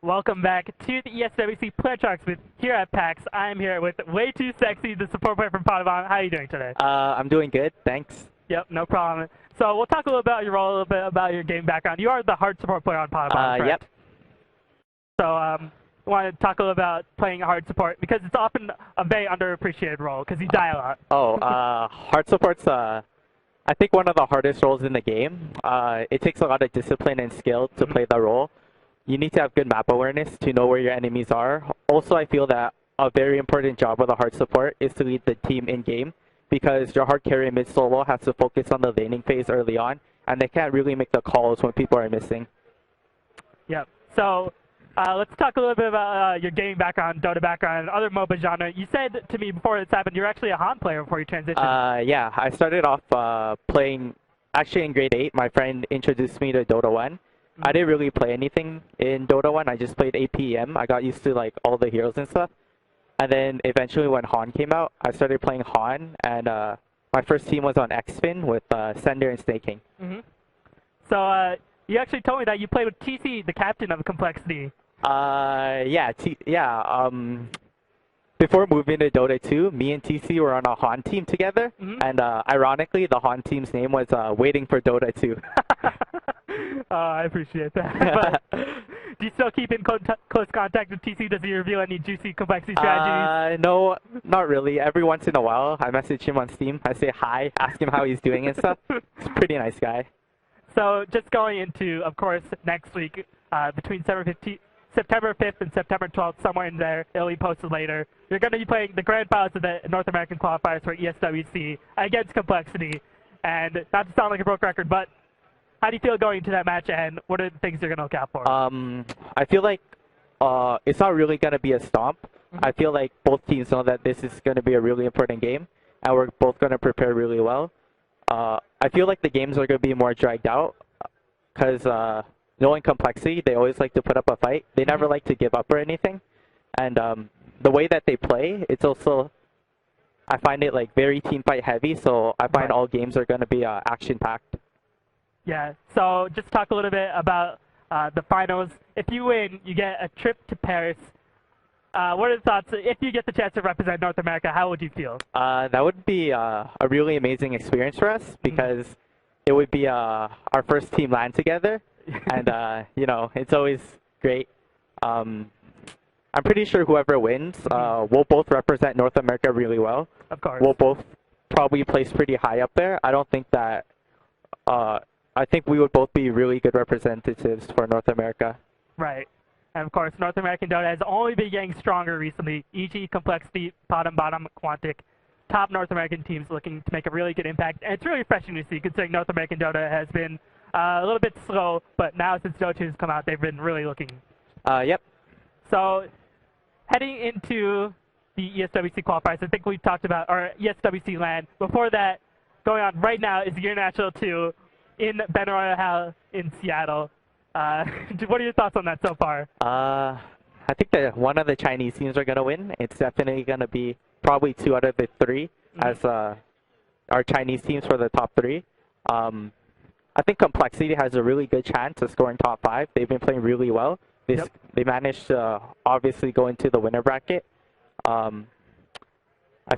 Welcome back to the ESWC Player Talks with here at PAX. I'm here with Way2Sexy, the support player from Potm Bottom. How are you doing today? I'm doing good, thanks. Yep, no problem. So we'll talk a little about your role, a little bit about your game background. You are the hard support player on Potm Bottom, correct? Yep. So I want to talk a little about playing hard support because it's often a very underappreciated role because you die a lot. Hard support's I think one of the hardest roles in the game. It takes a lot of discipline and skill to play the role. You need to have good map awareness to know where your enemies are. Also, I feel that a very important job with a hard support is to lead the team in-game because your hard carry mid-solo has to focus on the laning phase early on, and they can't really make the calls when people are missing. Yep. So let's talk a little bit about your gaming background, Dota background, and other MOBA genre. You said to me before this happened you're actually a Han player before you transitioned. Yeah, I started off playing, actually in grade 8, my friend introduced me to Dota 1. I didn't really play anything in Dota 1. I just played APM. I got used to like all the heroes and stuff. And then eventually when Han came out, I started playing Han, and my first team was on Xfin with Sender and Snake King. So you actually told me that you played with TC, the captain of Complexity. Before moving to Dota 2, me and TC were on a Han team together, and ironically, the Han team's name was Waiting for Dota 2. I appreciate that. But do you still keep in close contact with TC? Does he reveal any juicy Complexity strategies? No, not really. Every once in a while, I message him on Steam. I say hi, ask him how he's doing and stuff. He's a pretty nice guy. So just going into, of course, next week, between September 5th and September 12th, somewhere in there, it'll be posted later. You're going to be playing the grand finals of the North American qualifiers for ESWC against Complexity. And not to sound like a broke record, but how do you feel going into that match, and what are the things you're going to look out for? I feel like it's not really going to be a stomp. I feel like both teams know that this is going to be a really important game, and we're both going to prepare really well. I feel like the games are going to be more dragged out because knowing Complexity, they always like to put up a fight. They never like to give up or anything. And the way that they play, it's also, I find it like very team fight heavy, so I find all games are going to be action-packed. Yeah, so just talk a little bit about the finals. If you win, you get a trip to Paris. What are the thoughts? If you get the chance to represent North America, how would you feel? That would be a really amazing experience for us because it would be our first team LAN together. And, you know, it's always great. I'm pretty sure whoever wins, we'll both represent North America really well. Of course. We'll both probably place pretty high up there. I don't think that... I think we would both be really good representatives for North America. Right. And, of course, North American Dota has only been getting stronger recently. EG, Complexity, Potm Bottom, Quantic, top North American teams looking to make a really good impact. And it's really refreshing to see, considering North American Dota has been a little bit slow, but now since Dota 2 has come out, they've been really looking. Yep. So, heading into the ESWC qualifiers, I think we talked about, or ESWC LAN. Before that, going on right now is the International 2 in Benaroya in Seattle. What are your thoughts on that so far? I think that one of the Chinese teams are going to win. It's definitely going to be probably 2 out of the 3 as our Chinese teams for the top 3. I think Complexity has a really good chance of scoring top 5. They've been playing really well. They managed to obviously go into the winner bracket. I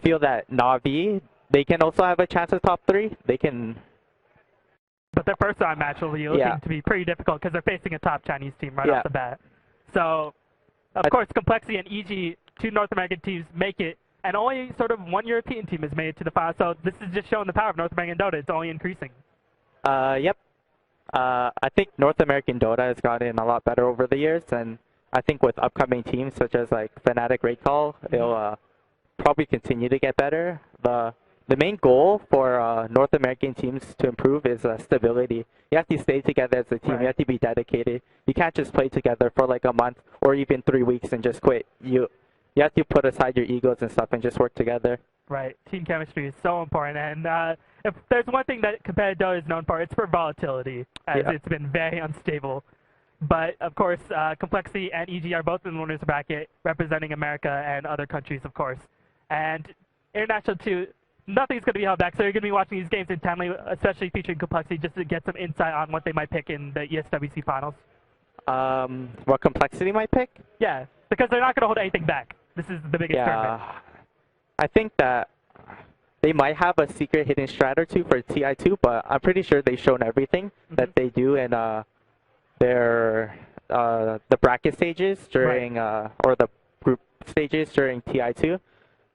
feel that Na'Vi, they can also have a chance of top 3. They can... But their first round match will be looking to be pretty difficult because they're facing a top Chinese team right off the bat. So, of course, Complexity and EG, 2 North American teams, make it, and only sort of 1 European team has made it to the final. So this is just showing the power of North American Dota. It's only increasing. Yep. I think North American Dota has gotten a lot better over the years, and I think with upcoming teams such as like Fnatic Raidcall, it'll probably continue to get better. The main goal for North American teams to improve is stability. You have to stay together as a team. You have to be dedicated. You can't just play together for like a month or even 3 weeks and just quit. You have to put aside your egos and stuff and just work together. Right. Team chemistry is so important. And if there's one thing that competitive Dota is known for, it's for volatility, as it's been very unstable. But, of course, Complexity and EG are both in the winners bracket, representing America and other countries, of course. And International 2... nothing's going to be held back, so you're going to be watching these games intently, especially featuring Complexity, just to get some insight on what they might pick in the ESWC finals. What complexity might pick? Yeah, because they're not going to hold anything back. This is the biggest tournament. Yeah, I think that they might have a secret hidden strat or two for TI2, but I'm pretty sure they've shown everything that they do in their the bracket stages during or the group stages during TI2.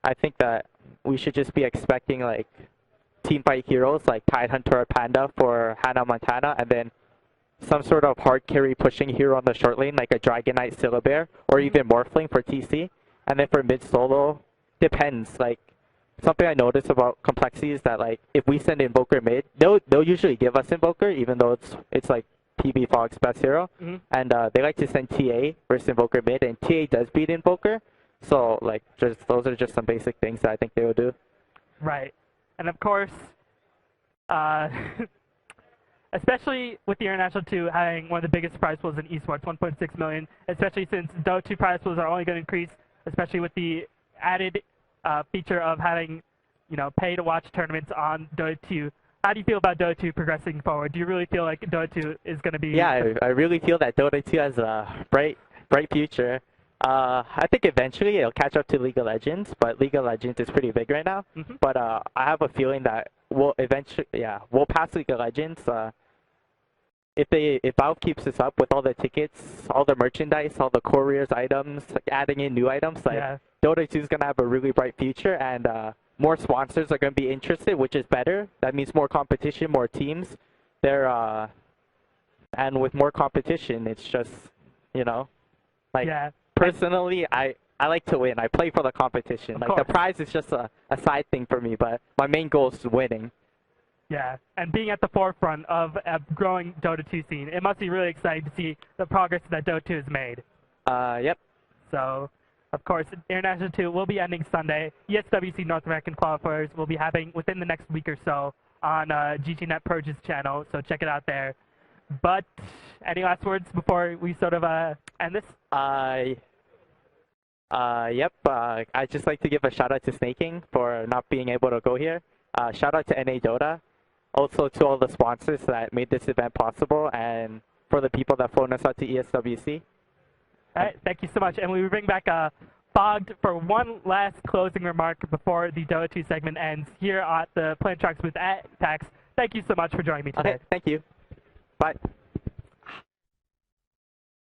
I think that we should just be expecting like team fight heroes like Tidehunter or Panda for Hannah Montana, and then some sort of hard carry pushing hero on the short lane like a Dragonite Syllabear or even Morphling for TC. And then for mid solo, depends. Like something I noticed about complexity is that like if we send Invoker mid, they'll usually give us Invoker even though it's like PB Fog's best hero, and they like to send TA versus Invoker mid, and TA does beat Invoker. So like just those are just some basic things that I think they will do. Right, and of course, especially with the International 2 having one of the biggest prize pools in esports, 1.6 million, especially since Dota 2 prize pools are only going to increase, especially with the added feature of having, pay to watch tournaments on Dota 2. How do you feel about Dota 2 progressing forward? Do you really feel like Dota 2 is going to be... Yeah, I really feel that Dota 2 has a bright future. I think eventually it'll catch up to League of Legends, but League of Legends is pretty big right now. But I have a feeling that we'll pass League of Legends. If Valve keeps this up with all the tickets, all the merchandise, all the couriers items, like adding in new items, Dota 2 is gonna have a really bright future, and more sponsors are gonna be interested, which is better. That means more competition, more teams. And with more competition, it's just personally, I like to win. I play for the competition. Like the prize is just a side thing for me, but my main goal is winning. Yeah, and being at the forefront of a growing Dota 2 scene, it must be really exciting to see the progress that Dota 2 has made. Yep. So, of course, International 2 will be ending Sunday. ESWC North American qualifiers will be happening within the next week or so on GGNet Purge's channel, so check it out there. But any last words before we sort of end this? Yep. I'd just like to give a shout out to Snaking for not being able to go here. Shout out to NA Dota. Also to all the sponsors that made this event possible, and for the people that flown us out to ESWC. All right, thank you so much. And we bring back Fogged for one last closing remark before the Dota 2 segment ends here at the Plant Tracks booth at Tax. Thank you so much for joining me today. Okay, thank you. Bye.